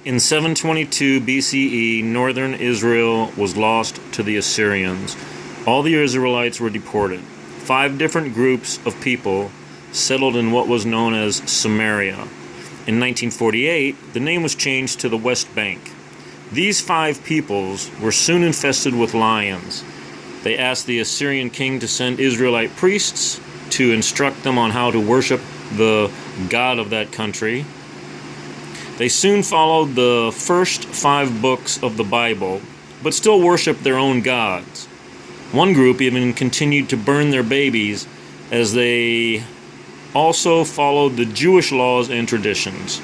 In 722 BCE, northern Israel was lost to the Assyrians. All the Israelites were deported. 5 different groups of people settled in what was known as Samaria. In 1948, the name was changed to the West Bank. These 5 peoples were soon infested with lions. They asked the Assyrian king to send Israelite priests to instruct them on how to worship the God of that country. They soon followed the first 5 books of the Bible, but still worshiped their own gods. One group even continued to burn their babies, as they also followed the Jewish laws and traditions.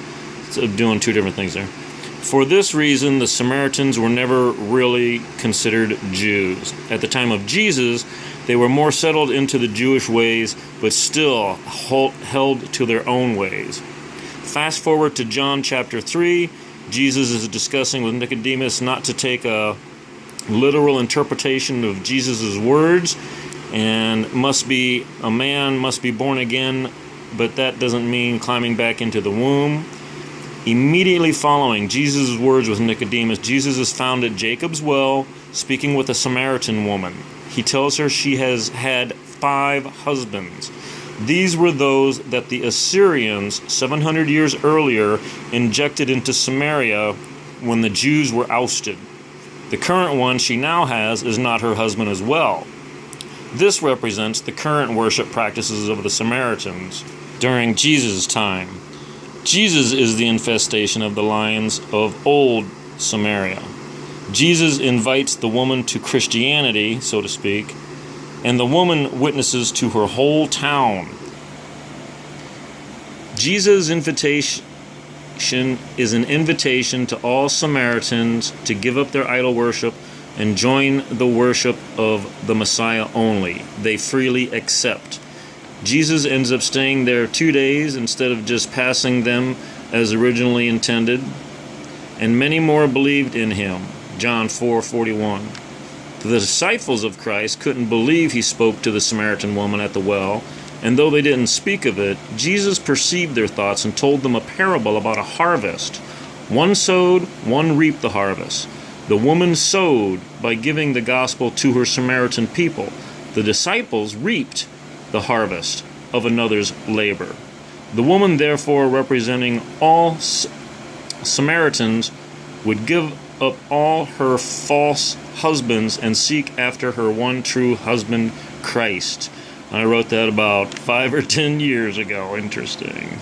So doing 2 different things there. For this reason, the Samaritans were never really considered Jews. At the time of Jesus, they were more settled into the Jewish ways, but still held to their own ways. Fast forward to John chapter 3, Jesus is discussing with Nicodemus not to take a literal interpretation of Jesus' words, and a man must be born again, but that doesn't mean climbing back into the womb. Immediately following Jesus' words with Nicodemus, Jesus is found at Jacob's well, speaking with a Samaritan woman. He tells her she has had 5 husbands. These were those that the Assyrians, 700 years earlier, injected into Samaria when the Jews were ousted. The current one she now has is not her husband as well. This represents the current worship practices of the Samaritans during Jesus' time. Jesus is the infestation of the lions of old Samaria. Jesus invites the woman to Christianity, so to speak, and the woman witnesses to her whole town. Jesus' invitation is an invitation to all Samaritans to give up their idol worship and join the worship of the Messiah only. They freely accept. Jesus ends up staying there 2 days instead of just passing them as originally intended, and many more believed in him. John 4:41. The disciples of Christ couldn't believe he spoke to the Samaritan woman at the well, and though they didn't speak of it, Jesus perceived their thoughts and told them a parable about a harvest. One sowed, one reaped the harvest. The woman sowed by giving the gospel to her Samaritan people. The disciples reaped the harvest of another's labor. The woman, therefore, representing all Samaritans, would give up all her false husbands and seek after her one true husband, Christ. I wrote that about 5 or 10 years ago. Interesting.